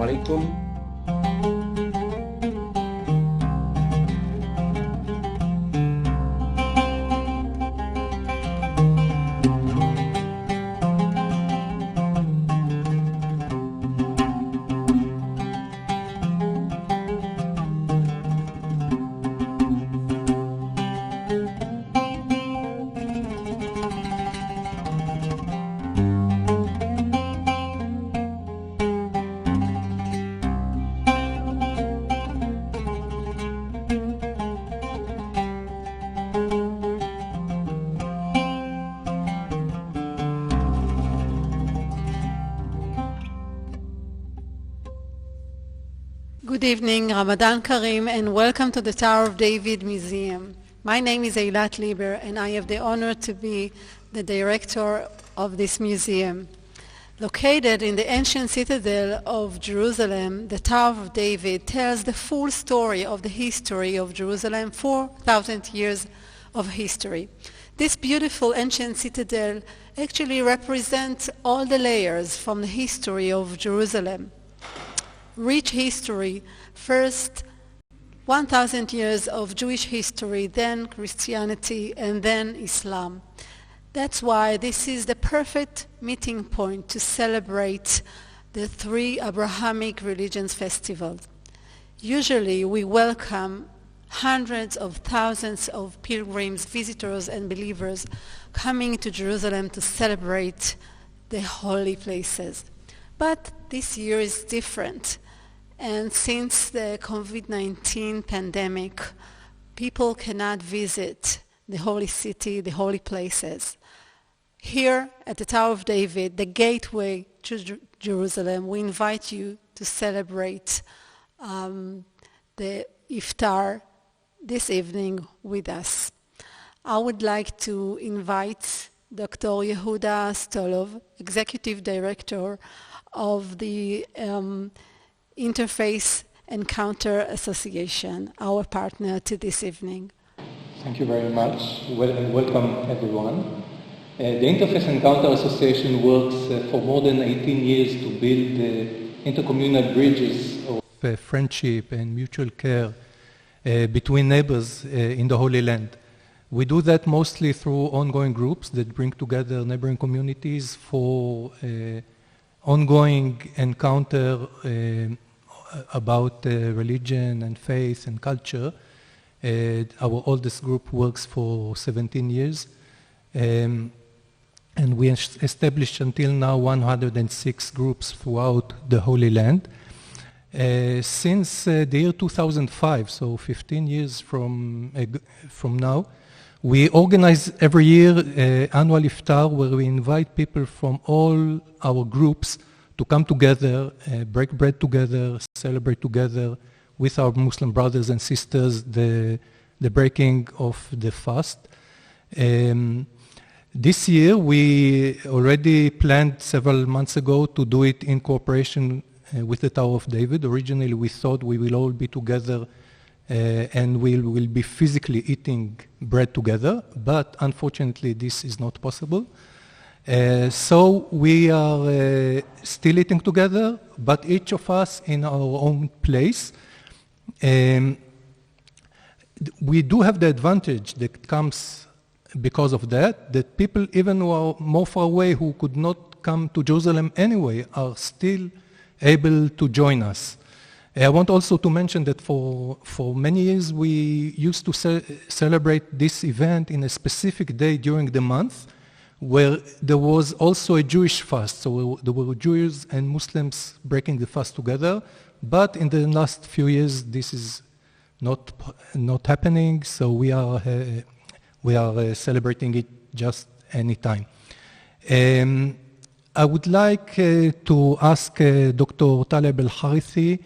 عليكم. Good evening, Ramadan Kareem, and welcome to the Tower of David Museum. My name is Eilat Lieber, and I have the honor to be the director of this museum. Located in the ancient citadel of Jerusalem, the Tower of David tells the full story of the history of Jerusalem, 4,000 years of history. This beautiful ancient citadel actually represents all the layers from the history of Jerusalem. Rich history, first 1,000 years of Jewish history, then Christianity, and then Islam. That's why this is the perfect meeting point to celebrate the three Abrahamic religions festivals. Usually we welcome hundreds of thousands of pilgrims, visitors, and believers coming to Jerusalem to celebrate the holy places. But this year is different. And since the COVID-19 pandemic, people cannot visit the holy city, the holy places. Here at the Tower of David, the gateway to Jerusalem, we invite you to celebrate the Iftar this evening with us. I would like to invite Dr. Yehuda Stolov, Executive Director of the Interfaith Encounter Association, our partner to this evening. Thank you very much. Welcome everyone. The Interfaith Encounter Association works for more than 18 years to build intercommunal bridges of friendship and mutual care between neighbors in the Holy Land. We do that mostly through ongoing groups that bring together neighboring communities for ongoing encounter about religion and faith and culture. Our oldest group works for 17 years. And we established until now 106 groups throughout the Holy Land. Since the year 2005, so 15 years from now, we organize every year annual Iftar where we invite people from all our groups to come together, break bread together, celebrate together with our Muslim brothers and sisters the breaking of the fast. This year we already planned several months ago to do it in cooperation with the Tower of David. Originally we thought we will all be together and we will be physically eating bread together, but unfortunately this is not possible. So we are still eating together, but each of us in our own place. We do have the advantage that comes because of that people even who are more far away, who could not come to Jerusalem anyway, are still able to join us. I want also to mention that for many years we used to celebrate this event in a specific day during the month where there was also a Jewish fast. So there were Jews and Muslims breaking the fast together. But in the last few years this is not happening, so we are celebrating it just any time. I would like to ask Dr. Taleb Alharithi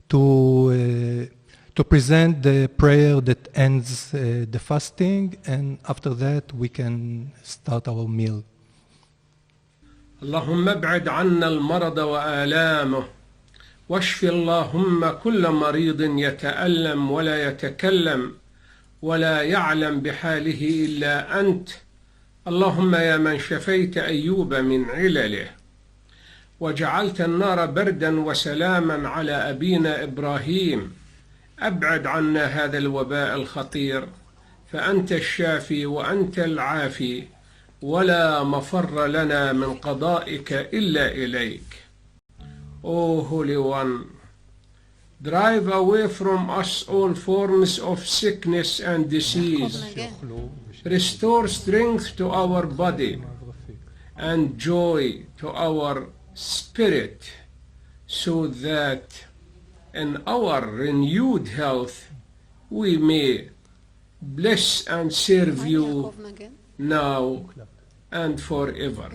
to present the prayer that ends the fasting, and after that we can start our meal. اللهم ابعد عنا المرض وآلامه واشف اللهم كل مريض يتألم ولا يتكلم ولا يعلم بحاله إلا أنت. اللهم يا من شفيت أيوب من علله وجعلت النار بردا وسلاما على أبينا إبراهيم، أبعد عنا هذا الوباء الخطير، فأنت الشافي وأنت العافي، ولا مفر لنا من قضائك إلا إليك. O Holy One, drive away from us all forms of sickness and disease. Restore strength to our body and joy to our spirit, so that in our renewed health we may bless and serve you now and forever.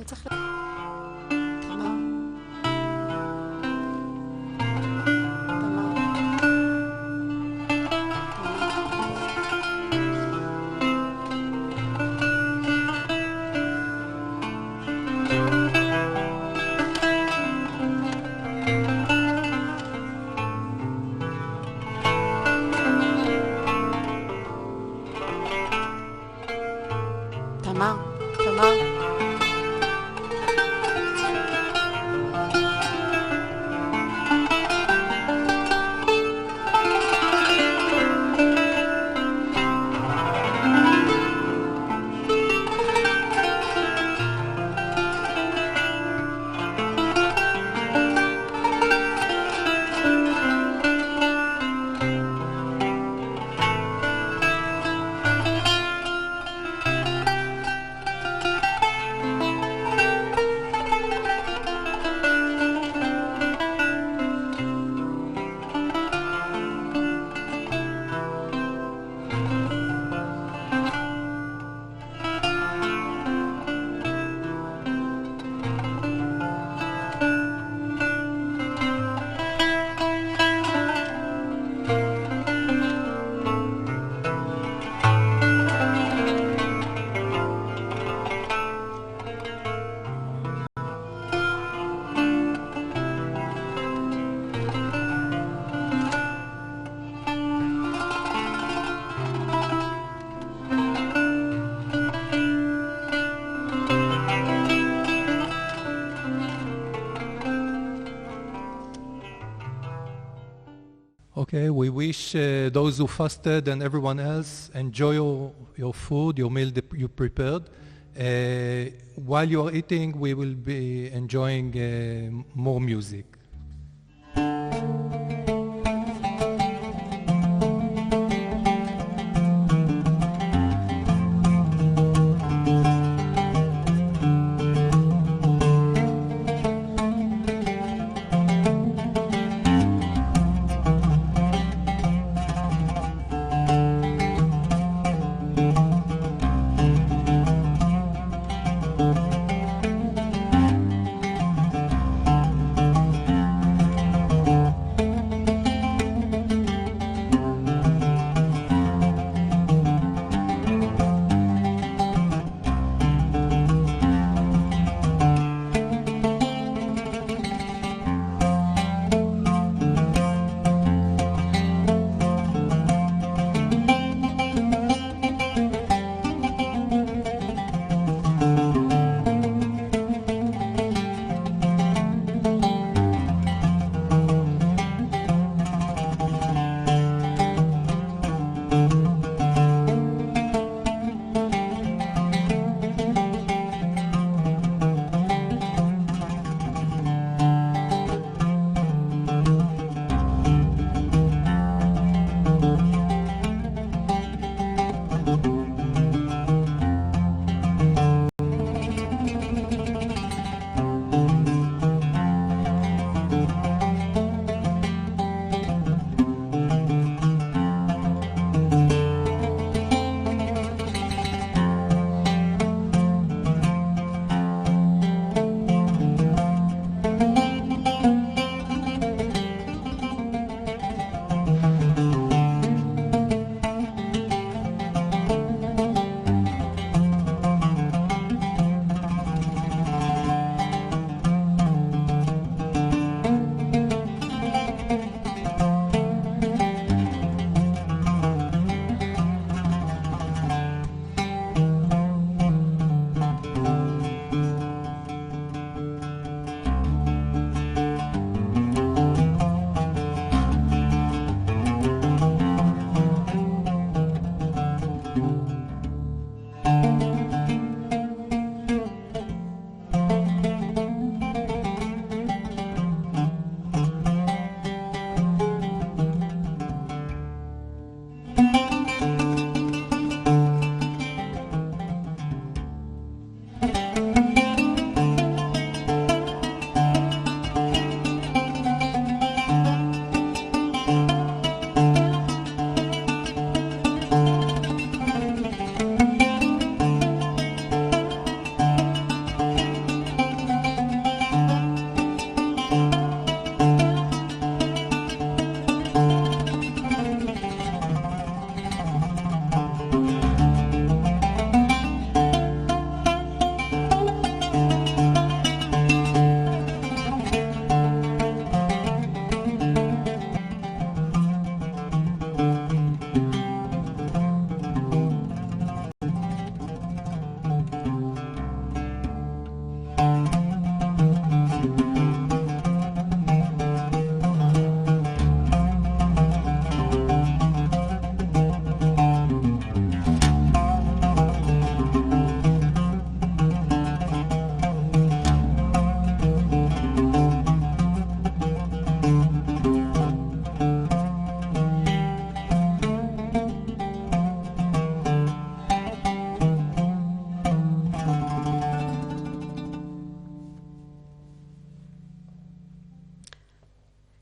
Okay, we wish those who fasted and everyone else enjoy your food, your meal that you prepared. While you are eating, we will be enjoying more music.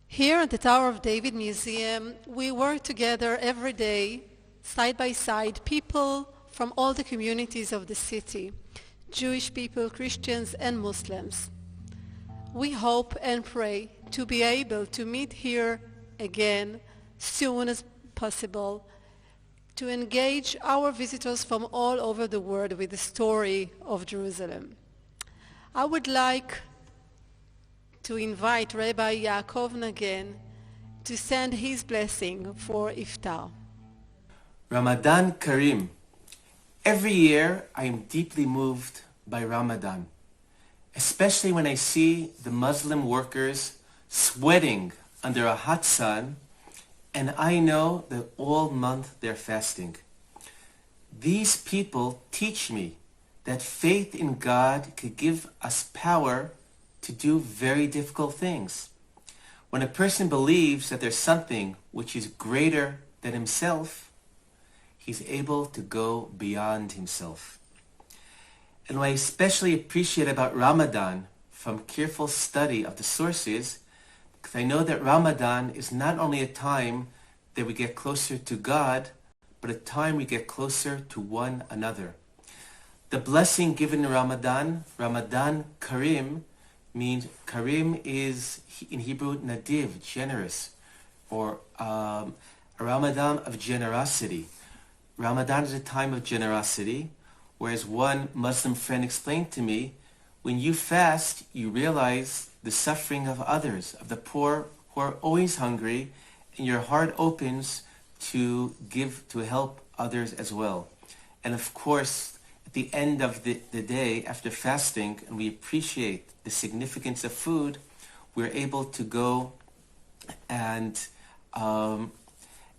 Here at the Tower of David Museum, we work together every day, side by side, people from all the communities of the city, Jewish people, Christians, and Muslims. We hope and pray to be able to meet here again soon as possible, to engage our visitors from all over the world with the story of Jerusalem. I would like to invite Rabbi Yakov Nagen to send his blessing for Iftar. Ramadan Kareem. Every year I am deeply moved by Ramadan, especially when I see the Muslim workers sweating under a hot sun and I know that all month they're fasting. These people teach me that faith in God could give us power to do very difficult things. When a person believes that there's something which is greater than himself, he's able to go beyond himself. And what I especially appreciate about Ramadan, from careful study of the sources, because I know that Ramadan is not only a time that we get closer to God, but a time we get closer to one another. The blessing given in Ramadan, Ramadan Karim, means Karim is in Hebrew nadiv, generous, or a Ramadan of generosity. Ramadan is a time of generosity, whereas one Muslim friend explained to me, when you fast, you realize the suffering of others, of the poor who are always hungry, and your heart opens to give, to help others as well. And of course, at the end of the day, after fasting, and we appreciate the significance of food, we're able to go and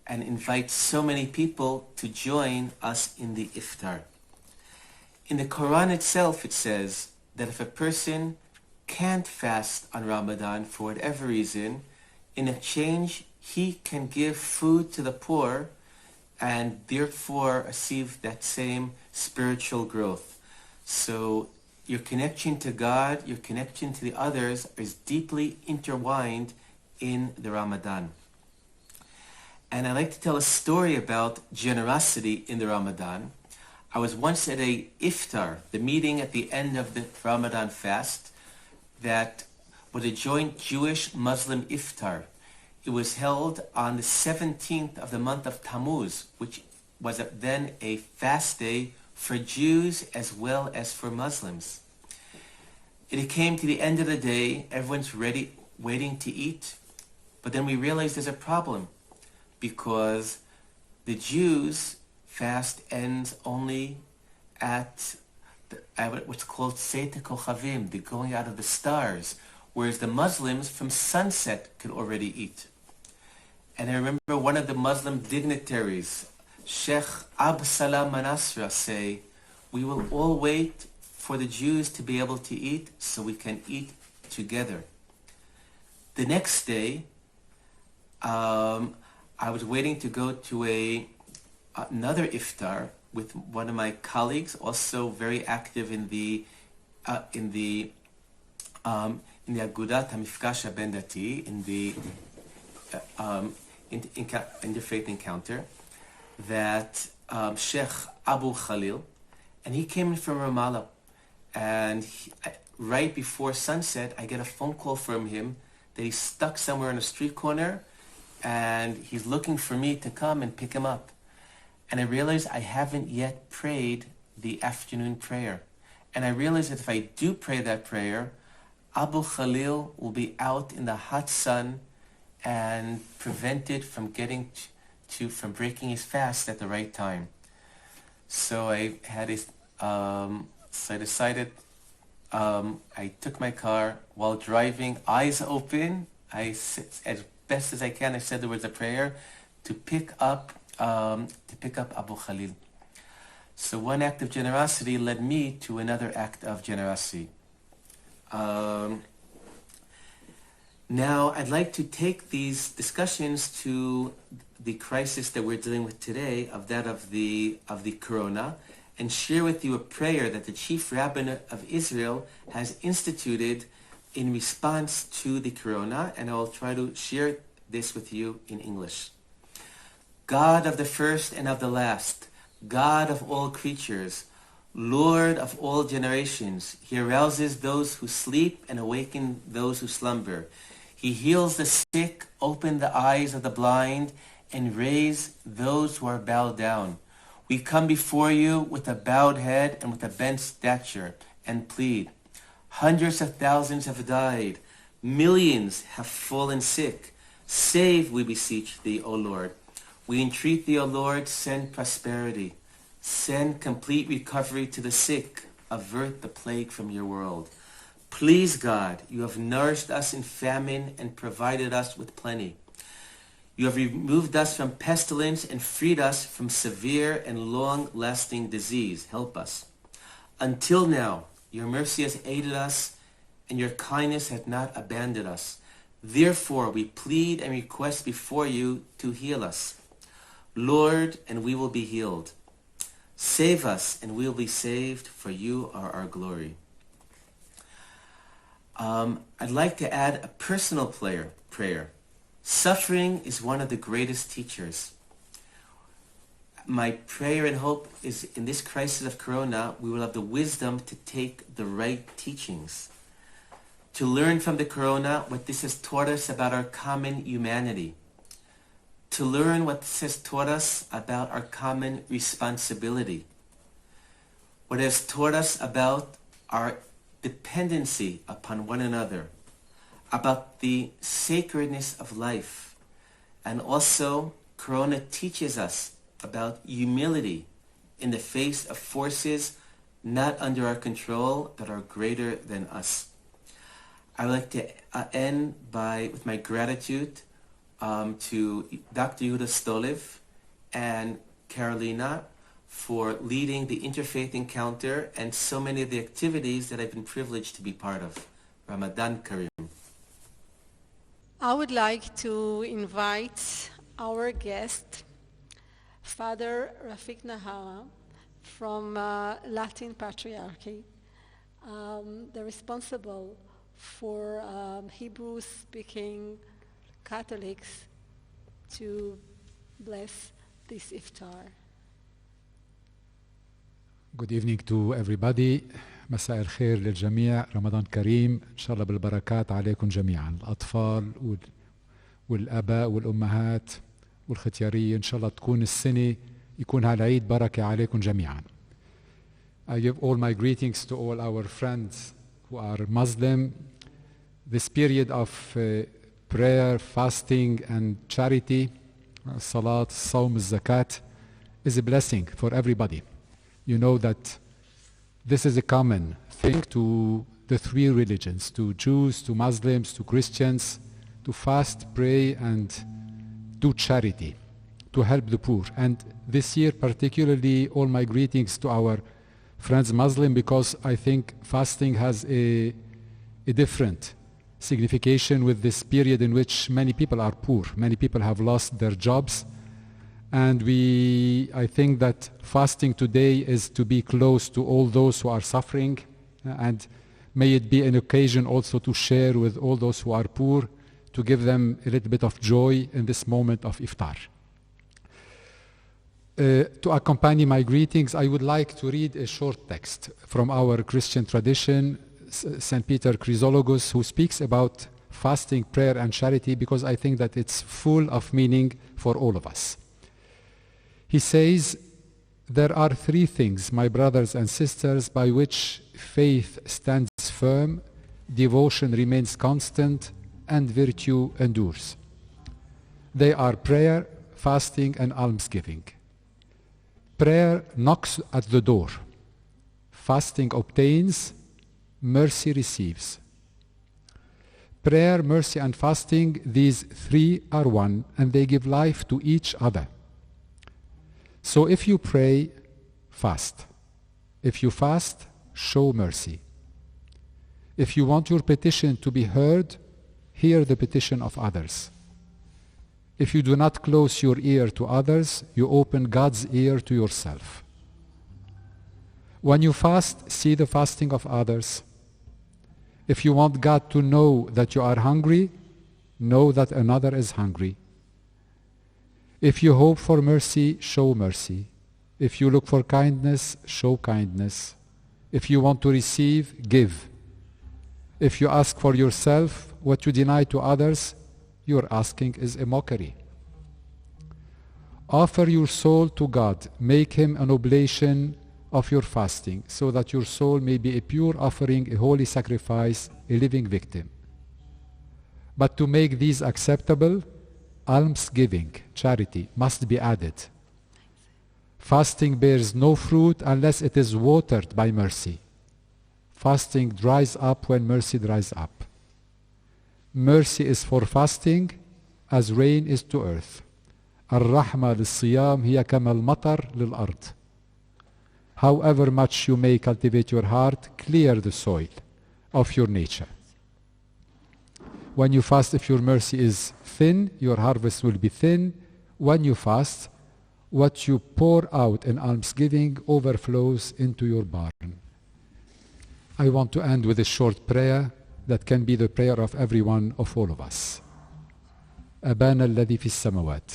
invite so many people to join us in the Iftar. In the Quran itself, it says that if a person can't fast on Ramadan for whatever reason, in exchange, he can give food to the poor and therefore receive that same spiritual growth. So your connection to God, your connection to the others is deeply intertwined in the Ramadan. And I'd like to tell a story about generosity in the Ramadan. I was once at a Iftar, the meeting at the end of the Ramadan fast, that was a joint Jewish-Muslim Iftar. It was held on the 17th of the month of Tammuz, which was then a fast day for Jews as well as for Muslims. It came to the end of the day, everyone's ready, waiting to eat, but then we realized there's a problem because the Jews' fast ends only at what's called Seit Kochavim, the going out of the stars, whereas the Muslims from sunset could already eat. And I remember one of the Muslim dignitaries, Sheikh Abdullah Manasra, say, we will all wait for the Jews to be able to eat so we can eat together. The next day, I was waiting to go to another Iftar with one of my colleagues, also very active in the Agudat HaMifkash HaBen-Dati, in the Interfaith Encounter, that Sheikh Abu Khalil, and he came in from Ramallah, and right before sunset, I get a phone call from him that he's stuck somewhere on a street corner, and he's looking for me to come and pick him up. And I realized I haven't yet prayed the afternoon prayer. And I realized that if I do pray that prayer, Abu Khalil will be out in the hot sun and prevented from getting from breaking his fast at the right time. So I had so I decided, I took my car while driving, eyes open, as best as I can, I said the words of prayer to pick up Abu Khalil. So one act of generosity led me to another act of generosity. Now I'd like to take these discussions to the crisis that we're dealing with today, of the corona, and share with you a prayer that the Chief Rabbi of Israel has instituted in response to the corona, and I'll try to share this with you in English. God of the first and of the last, God of all creatures, Lord of all generations, he arouses those who sleep and awakens those who slumber. He heals the sick, opens the eyes of the blind, and raises those who are bowed down. We come before you with a bowed head and with a bent stature and plead. Hundreds of thousands have died. Millions have fallen sick. Save, we beseech thee, O Lord. We entreat thee, O Lord, send prosperity. Send complete recovery to the sick. Avert the plague from your world. Please, God, you have nourished us in famine and provided us with plenty. You have removed us from pestilence and freed us from severe and long-lasting disease. Help us. Until now, your mercy has aided us, and your kindness has not abandoned us. Therefore, we plead and request before you to heal us. Lord, and we will be healed. Save us, and we will be saved, for you are our glory. I'd like to add a personal prayer. Suffering is one of the greatest teachers. My prayer and hope is in this crisis of Corona, we will have the wisdom to take the right teachings, to learn from the Corona what this has taught us about our common humanity, to learn what this has taught us about our common responsibility, what it has taught us about our dependency upon one another, about the sacredness of life, and also Corona teaches us about humility in the face of forces not under our control that are greater than us. I would like to end with my gratitude to Dr. Yehuda Stolov and Carolina for leading the Interfaith Encounter and so many of the activities that I've been privileged to be part of. Ramadan Kareem. I would like to invite our guest, Father Rafik Nahra from Latin Patriarchy, the responsible for Hebrew-speaking Catholics to bless this Iftar. Good evening to everybody. مساء الخير للجميع. رمضان كريم إن شاء الله بالبركات عليكم جميعا، الأطفال والآباء والأمهات والختيارية. إن شاء الله تكون السنة يكون هالعيد بركة عليكم جميعا. I give all my greetings to all our friends who are Muslim. This period of prayer, fasting and charity, salat, sawm, zakat, is a blessing for everybody. You know that this is a common thing to the three religions, to Jews, to Muslims, to Christians, to fast, pray and do charity, to help the poor. And this year particularly all my greetings to our friends Muslim, because I think fasting has a different signification with this period in which many people are poor, many people have lost their jobs. And I think that fasting today is to be close to all those who are suffering, and may it be an occasion also to share with all those who are poor, to give them a little bit of joy in this moment of Iftar. To accompany my greetings, I would like to read a short text from our Christian tradition, St. Peter Chrysologus, who speaks about fasting, prayer and charity, because I think that it's full of meaning for all of us. He says, "There are three things, my brothers and sisters, by which faith stands firm, devotion remains constant, and virtue endures. They are prayer, fasting, and almsgiving. Prayer knocks at the door. Fasting obtains, mercy receives. Prayer, mercy, and fasting, these three are one, and they give life to each other. So if you pray, fast. If you fast, show mercy. If you want your petition to be heard, hear the petition of others. If you do not close your ear to others, you open God's ear to yourself. When you fast, see the fasting of others. If you want God to know that you are hungry, know that another is hungry. If you hope for mercy, show mercy. If you look for kindness, show kindness. If you want to receive, give. If you ask for yourself what you deny to others, your asking is a mockery. Offer your soul to God. Make him an oblation of your fasting, so that your soul may be a pure offering, a holy sacrifice, a living victim. But to make these acceptable, almsgiving, charity, must be added. Fasting bears no fruit unless it is watered by mercy. Fasting dries up when mercy dries up. Mercy is for fasting, as rain is to earth. الرحمة للصيام هي كما المطر للأرض. However much you may cultivate your heart, clear the soil of your nature. When you fast, if your mercy is thin, your harvest will be thin. When you fast, what you pour out in almsgiving overflows into your barn. I want to end with a short prayer that can be the prayer of every one of all of us. أبانا الذي في السماوات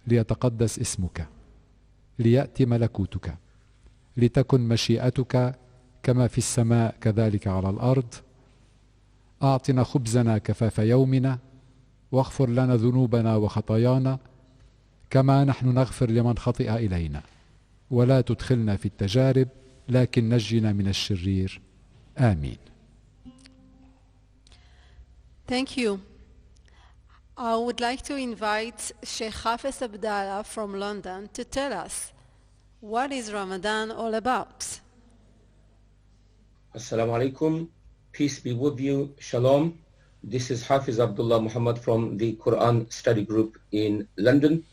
ليتقدس اسمك ليأتي ملكوتك لتكن مشيئتك كما في السماء كذلك على الأرض. أعطنا خبزنا كفاف يومنا واغفر لنا ذنوبنا وخطايانا كما نحن نغفر لمن خطئ إلينا ولا تدخلنا في التجارب لكن نجنا من الشرير. آمين. Thank you. I would like to invite Sheikh Hafiz Abdullah from London to tell us, what is Ramadan all about? Assalamu alaikum. Peace be with you. Shalom. This is Hafiz Abdullah Muhammad from the Quran Study Group in London.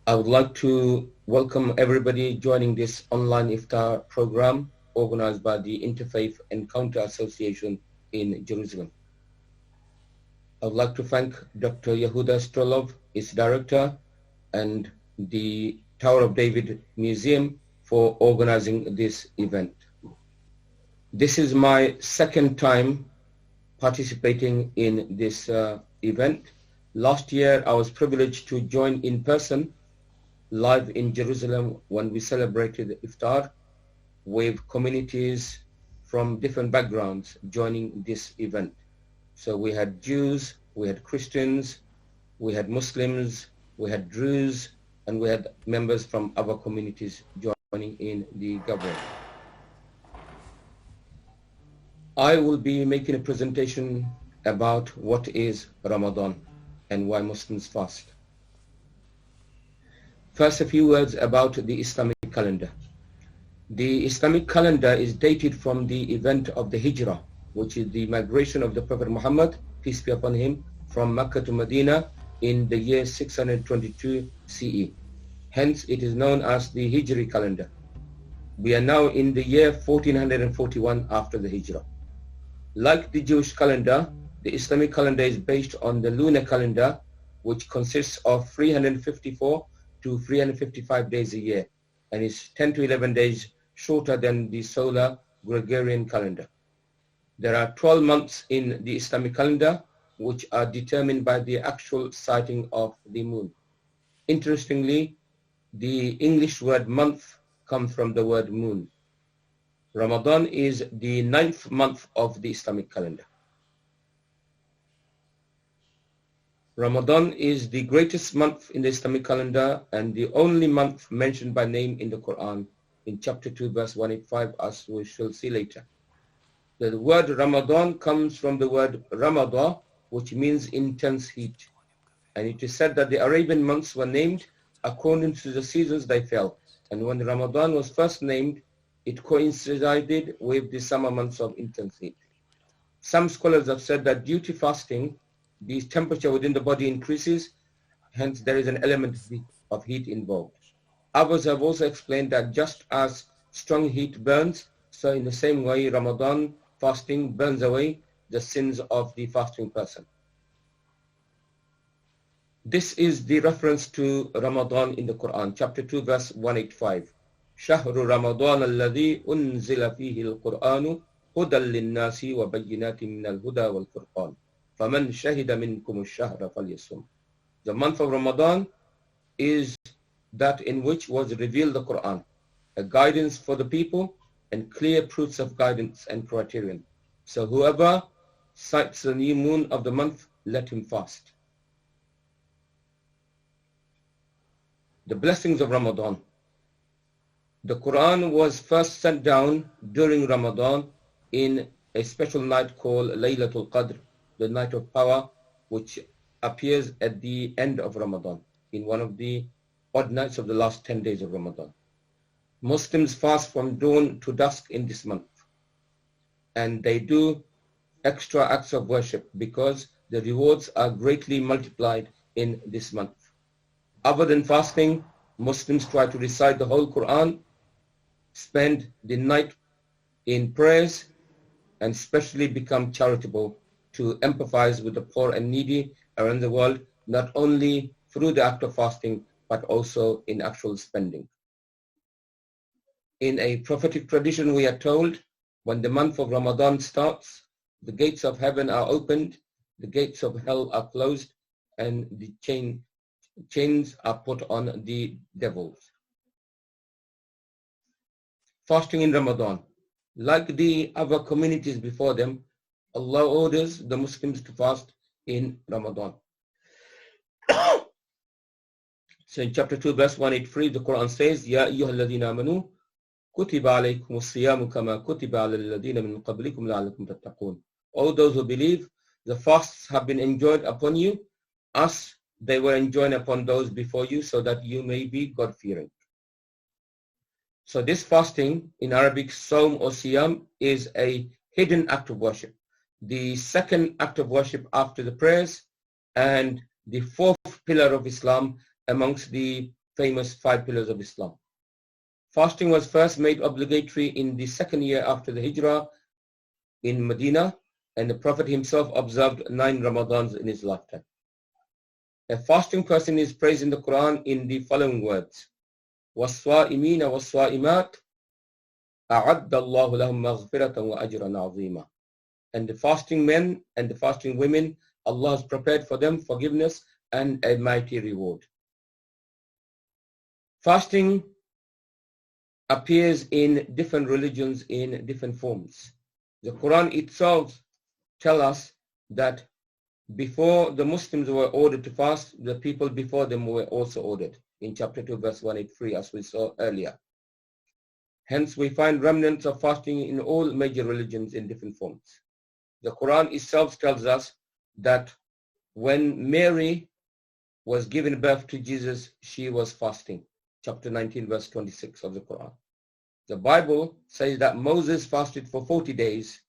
I would like to welcome everybody joining this online Iftar program organized by the Interfaith Encounter Association in Jerusalem. I would like to thank Dr. Yehuda Stolov, its director, and the Tower of David Museum for organizing this event. This is my second time participating in this event. Last year I was privileged to join in person live in Jerusalem when we celebrated Iftar with communities from different backgrounds joining this event. So we had Jews, we had Christians, we had Muslims, we had Druze, and we had members from other communities joining in the gathering. I will be making a presentation about what is Ramadan and why Muslims fast. First, a few words about the Islamic calendar. The Islamic calendar is dated from the event of the Hijrah, which is the migration of the Prophet Muhammad, peace be upon him, from Mecca to Medina in the year 622 CE. Hence, it is known as the Hijri calendar. We are now in the year 1441 after the Hijrah. Like the Jewish calendar, the Islamic calendar is based on the lunar calendar, which consists of 354 to 355 days a year, and is 10 to 11 days shorter than the solar Gregorian calendar. There are 12 months in the Islamic calendar, which are determined by the actual sighting of the moon. Interestingly, the English word month comes from the word moon. Ramadan is the 9th month of the Islamic calendar. Ramadan is the greatest month in the Islamic calendar and the only month mentioned by name in the Quran in chapter 2 verse 185, as we shall see later. The word Ramadan comes from the word Ramadan, which means intense heat. And it is said that the Arabian months were named according to the seasons they fell. And when Ramadan was first named, it coincided with the summer months of intense heat. Some scholars have said that due to fasting, the temperature within the body increases, hence there is an element of heat involved. Others have also explained that just as strong heat burns, so in the same way Ramadan fasting burns away the sins of the fasting person. This is the reference to Ramadan in the Quran, chapter 2 verse 185. شهر رمضان الذي أنزل فيه القرآن هدى للناس وبينات من الهدى والفرقان فمن شهد منكم الشهر فليصم. The month of Ramadan is that in which was revealed the Quran, a guidance for the people and clear proofs of guidance and criterion. So whoever sights the new moon of the month, let him fast. The blessings of Ramadan. The Quran was first sent down during Ramadan in a special night called Laylatul Qadr, the night of power, which appears at the end of Ramadan, in one of the odd nights of the last 10 days of Ramadan. Muslims fast from dawn to dusk in this month, and they do extra acts of worship because the rewards are greatly multiplied in this month. Other than fasting, Muslims try to recite the whole Quran, spend the night in prayers, and especially become charitable to empathize with the poor and needy around the world, not only through the act of fasting, but also in actual spending. In a prophetic tradition, we are told when the month of Ramadan starts, the gates of heaven are opened, the gates of hell are closed, and the chains are put on the devils. Fasting in Ramadan. Like the other communities before them, Allah orders the Muslims to fast in Ramadan. So in chapter 2, verse 183, the Quran says, Ya ayyuhalladhina amanu, kutiba alaykum as-siyamu kama kutiba ala alladhina min qablikum la'allakum tattaqun. All those who believe, the fasts have been enjoined upon you, as they were enjoined upon those before you, so that you may be God-fearing. So this fasting, in Arabic, Sawm or Siyam, is a hidden act of worship. The second act of worship after the prayers, and the fourth pillar of Islam amongst the famous 5 pillars of Islam. Fasting was first made obligatory in the second year after the Hijrah in Medina, and the Prophet himself observed 9 Ramadans in his lifetime. A fasting person is praised in the Quran in the following words: وَالصَّائِمِينَ وَالصَّائِمَاتِ أَعَدَّ اللَّهُ لَهُمْ مَغْفِرَةً وَأَجْرًا عَظِيمًا. And the fasting men and the fasting women, Allah has prepared for them forgiveness and a mighty reward. Fasting appears in different religions in different forms. The Quran itself tells us that before the Muslims were ordered to fast, the people before them were also ordered, in chapter 2, verse 183, as we saw earlier. Hence, we find remnants of fasting in all major religions in different forms. The Quran itself tells us that when Mary was given birth to Jesus, she was fasting. Chapter 19, verse 26 of the Quran. The Bible says that Moses fasted for 40 days,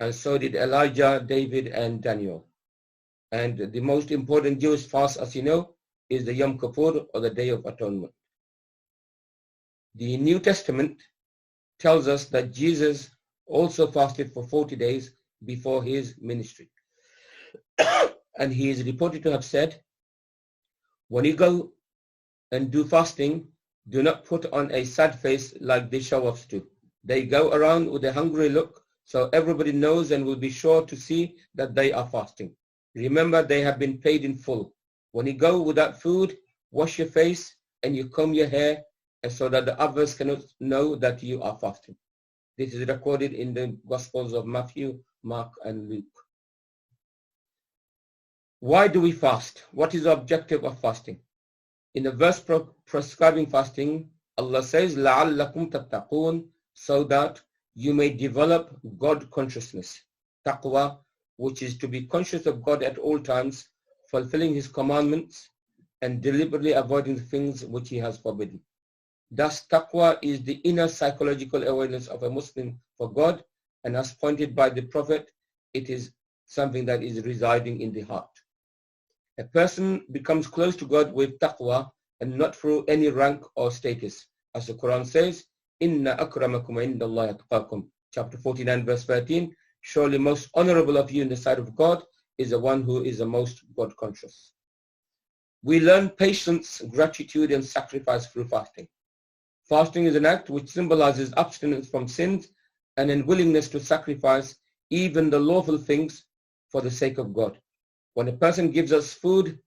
and so did Elijah, David, and Daniel. And the most important Jewish fast, as you know, is the Yom Kippur, or the Day of Atonement. The New Testament tells us that Jesus also fasted for 40 days before his ministry. And he is reported to have said, when you go and do fasting, do not put on a sad face like the show-offs do. They go around with a hungry look, so everybody knows and will be sure to see that they are fasting. Remember, they have been paid in full. When you go without food, wash your face and you comb your hair, and so that the others cannot know that you are fasting. This is recorded in the Gospels of Matthew, Mark, and Luke. Why do we fast? What is the objective of fasting? In the verse prescribing fasting, Allah says, لَعَلَّكُمْ تَتَّقُونَ, so that you may develop God consciousness, taqwa, which is to be conscious of God at all times, fulfilling his commandments, and deliberately avoiding the things which he has forbidden. Thus, taqwa is the inner psychological awareness of a Muslim for God, and as pointed by the Prophet, it is something that is residing in the heart. A person becomes close to God with taqwa and not through any rank or status. As the Quran says, Inna akramakum indallahi atqakum. Chapter 49, verse 13, surely most honorable of you in the sight of God is the one who is the most God conscious. We learn patience, gratitude, and sacrifice through fasting. Fasting is an act which symbolizes abstinence from sins and a willingness to sacrifice even the lawful things for the sake of God. When a person gives up food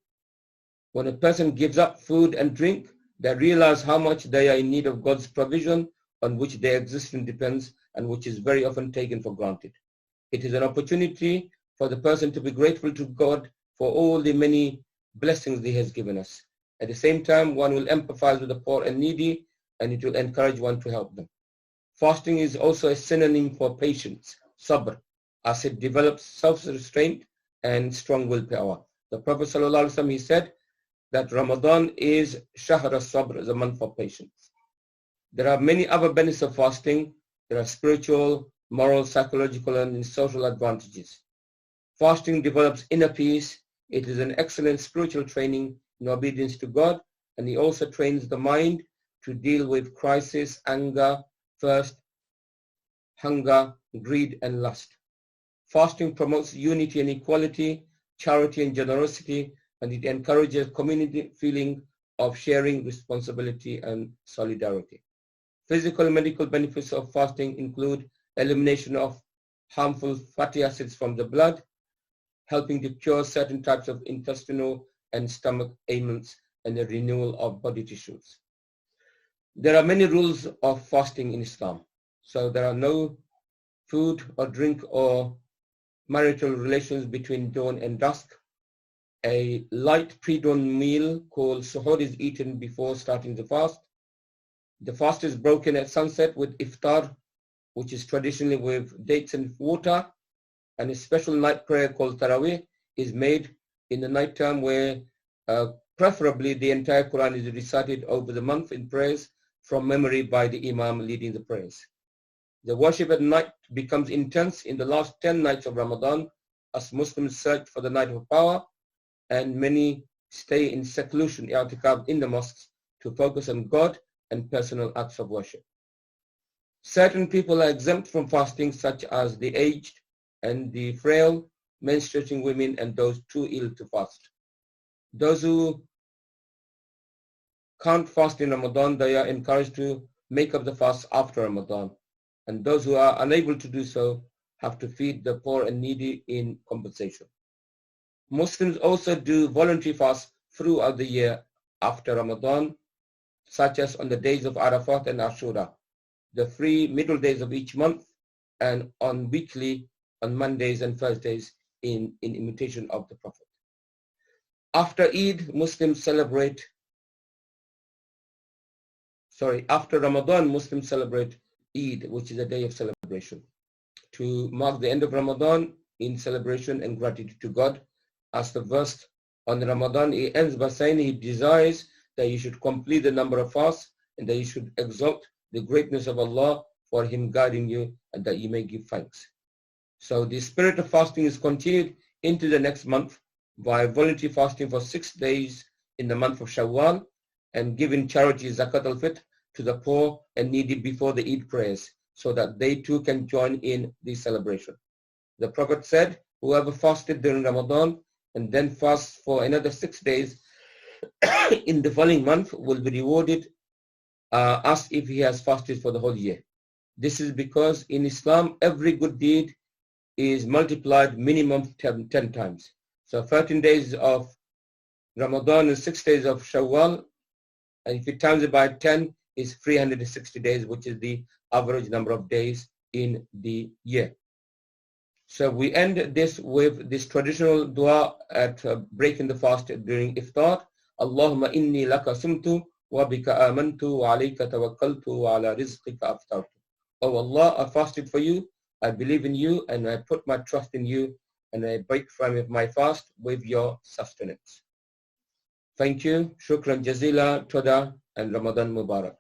and drink, they realize how much they are in need of God's provision on which their existence depends and which is very often taken for granted. It is an opportunity for the person to be grateful to God for all the many blessings he has given us. At the same time, one will empathize with the poor and needy, and it will encourage one to help them. Fasting is also a synonym for patience, sabr, as it develops self-restraint and strong willpower. The Prophet ﷺ, he said that Ramadan is Shahr al-Sabr, the month of patience. There are many other benefits of fasting. There are spiritual, moral, psychological, and social advantages. Fasting develops inner peace. It is an excellent spiritual training in obedience to God, and it also trains the mind to deal with crisis, anger, thirst, hunger, greed, and lust. Fasting promotes unity and equality, charity and generosity, and it encourages community feeling of sharing responsibility and solidarity. Physical and medical benefits of fasting include elimination of harmful fatty acids from the blood, helping to cure certain types of intestinal and stomach ailments, and the renewal of body tissues. There are many rules of fasting in Islam. So there are no food or drink or marital relations between dawn and dusk. A light pre-dawn meal called suhoor is eaten before starting the fast. The fast is broken at sunset with iftar, which is traditionally with dates and water, and a special night prayer called tarawih is made in the night time where preferably the entire Quran is recited over the month in prayers from memory by the Imam leading the prayers. The worship at night becomes intense in the last 10 nights of Ramadan as Muslims search for the night of power, and many stay in seclusion, i'tikaf, in the mosques to focus on God and personal acts of worship. Certain people are exempt from fasting, such as the aged and the frail, menstruating women, and those too ill to fast. Those who can't fast in Ramadan, they are encouraged to make up the fast after Ramadan. And those who are unable to do so have to feed the poor and needy in compensation. Muslims also do voluntary fasts throughout the year after Ramadan, such as on the days of Arafat and Ashura, the 3 middle days of each month, and on weekly on Mondays and Thursdays in imitation of the Prophet. After Ramadan, Muslims celebrate Eid, which is a day of celebration, to mark the end of Ramadan in celebration and gratitude to God. As the verse on Ramadan, it ends by saying he desires that you should complete the number of fasts and that you should exalt the greatness of Allah for him guiding you, and that you may give thanks. So the spirit of fasting is continued into the next month by voluntary fasting for 6 days in the month of Shawwal, and giving charity zakat al-fitr to the poor and needy before the Eid prayers, so that they too can join in the celebration. The Prophet said, whoever fasted during Ramadan and then fasts for another 6 days in the following month will be rewarded as if he has fasted for the whole year. This is because in Islam, every good deed is multiplied minimum 10 times. So 13 days of Ramadan and 6 days of Shawwal, and if you times it by 10, is 360 days, which is the average number of days in the year. So we end this with this traditional dua at breaking the fast during Iftar. Allahumma inni laka sumtu wa bika amantu wa alayka tawakkaltu wa ala rizqika aftartu. Oh Allah, I fasted for you, I believe in you, and I put my trust in you, and I break from my fast with your sustenance. Thank you. Shukran jazila, toda, and Ramadan Mubarak.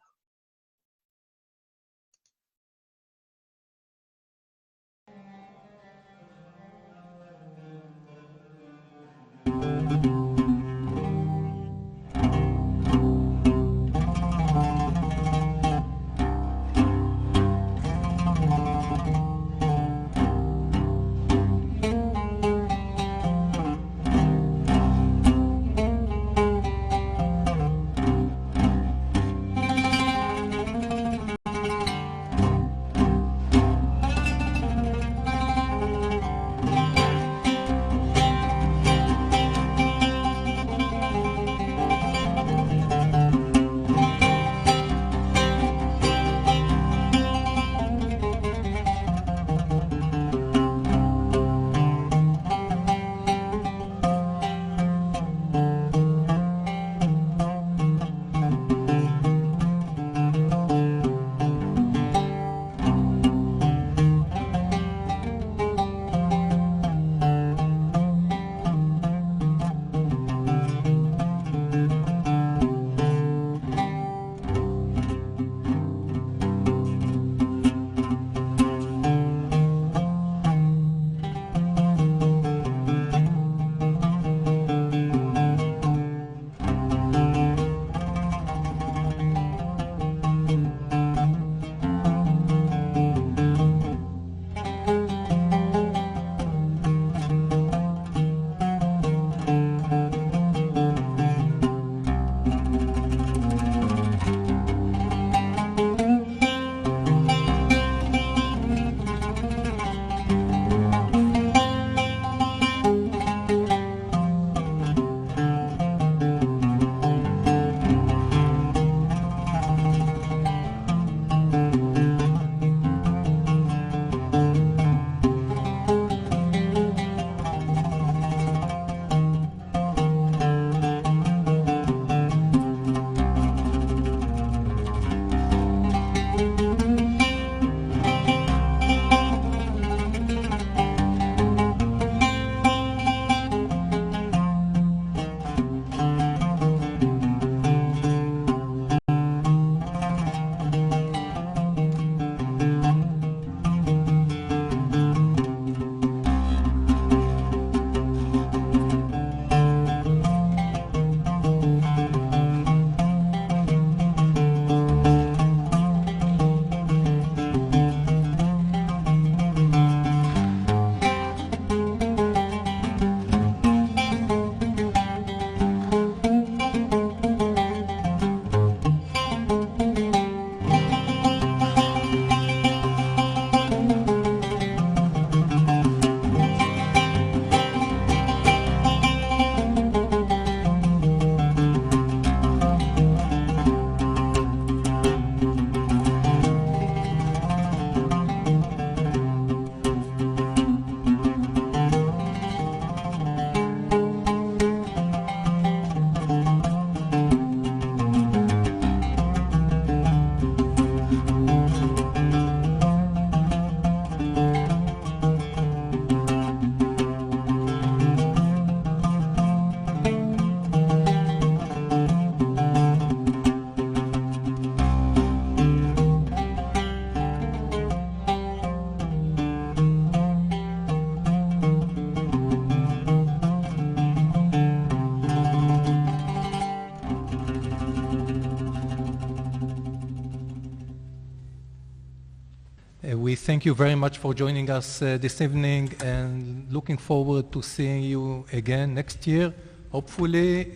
thank you very much for joining us this evening, and looking forward to seeing you again next year, hopefully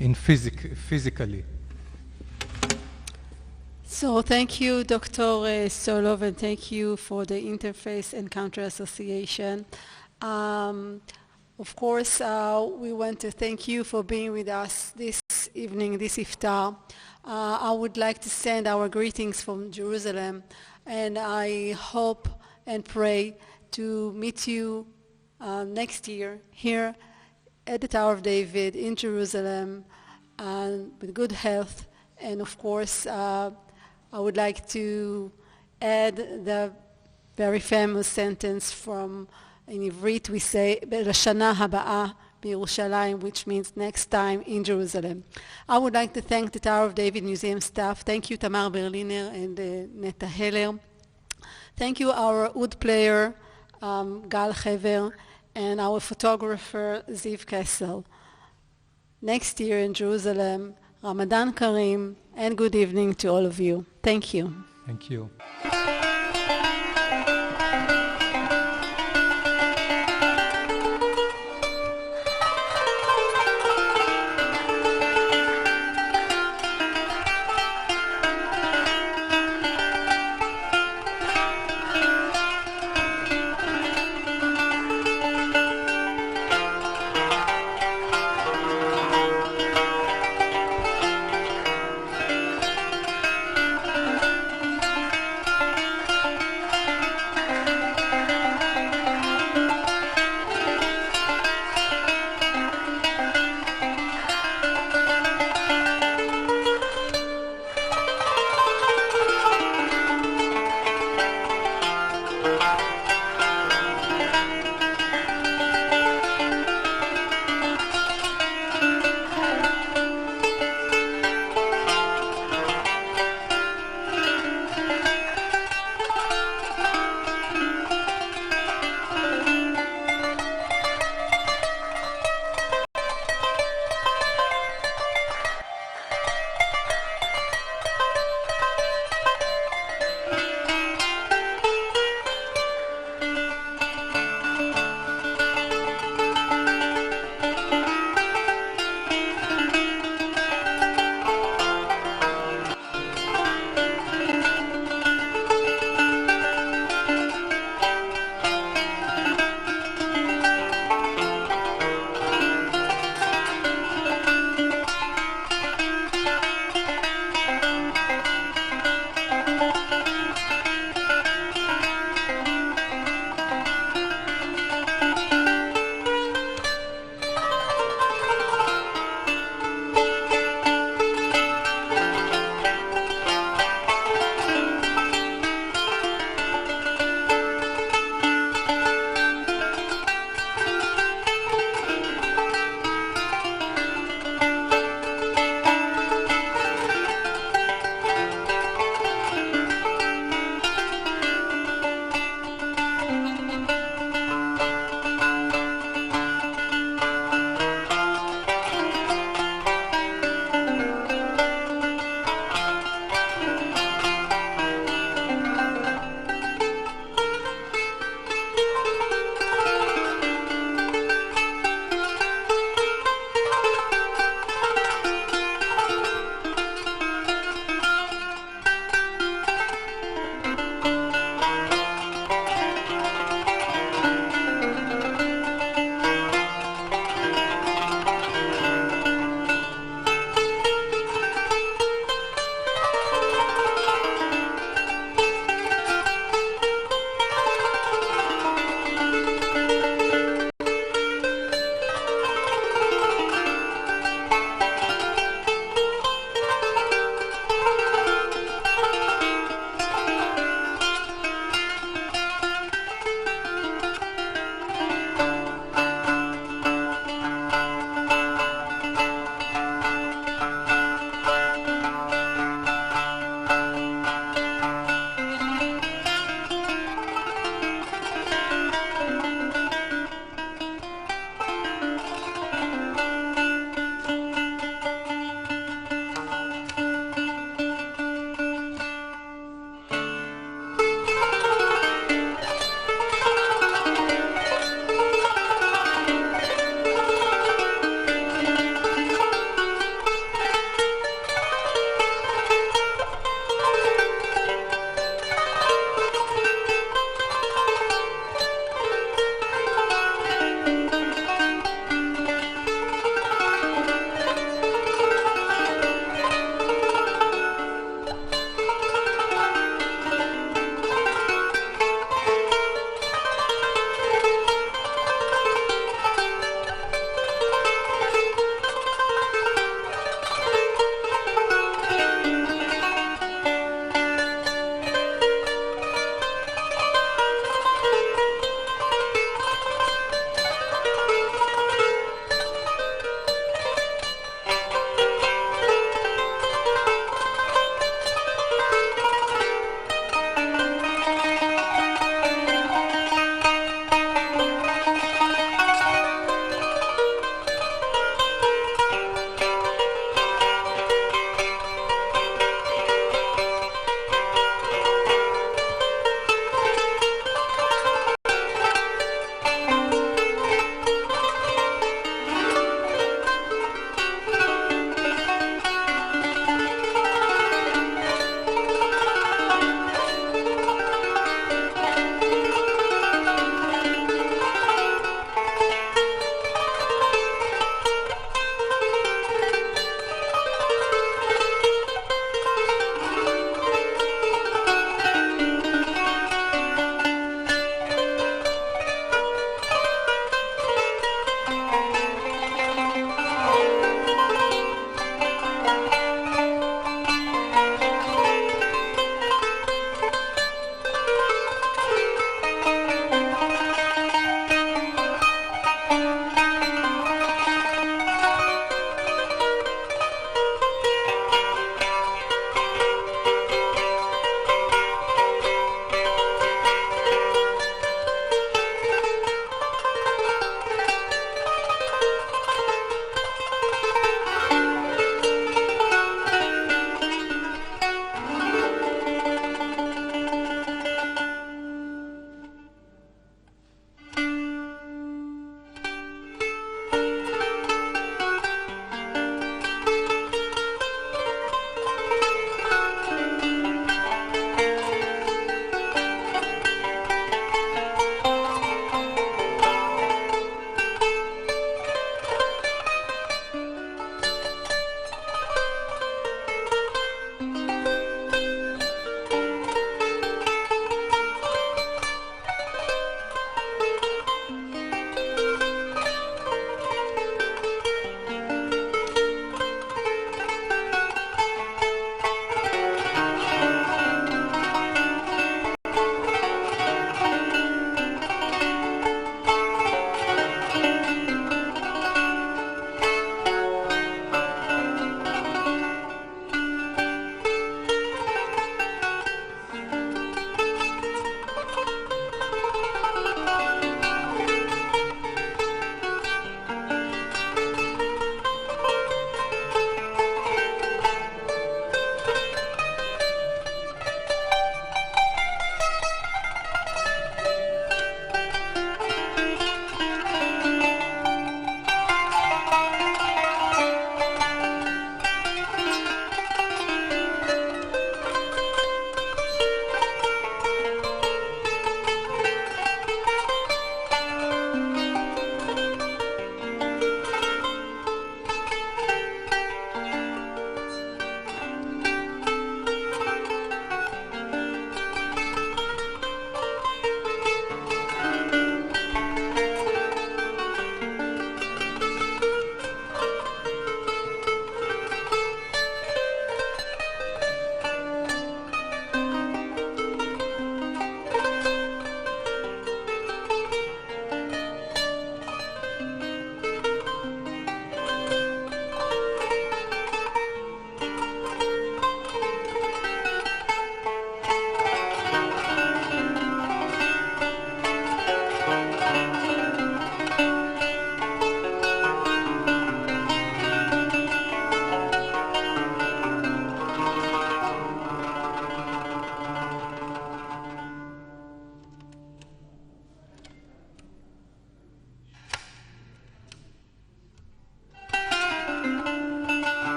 in physically. So thank you, Dr. Stolov, and thank you for the Interfaith Encounter Association. Of course, we want to thank you for being with us this evening, this Iftar. I would like to send our greetings from Jerusalem, and I hope and pray to meet you next year here at the Tower of David in Jerusalem, with good health. And of course, I would like to add the very famous sentence from, in Ivrit we say, "L'shana haba'ah b'Yerushalayim," which means next time in Jerusalem. I would like to thank the Tower of David Museum staff. Thank you, Tamar Berliner and Neta Heller. Thank you, our oud player, Gal Hever, and our photographer, Ziv Kessel. Next year in Jerusalem, Ramadan Kareem, and good evening to all of you. Thank you. Thank you.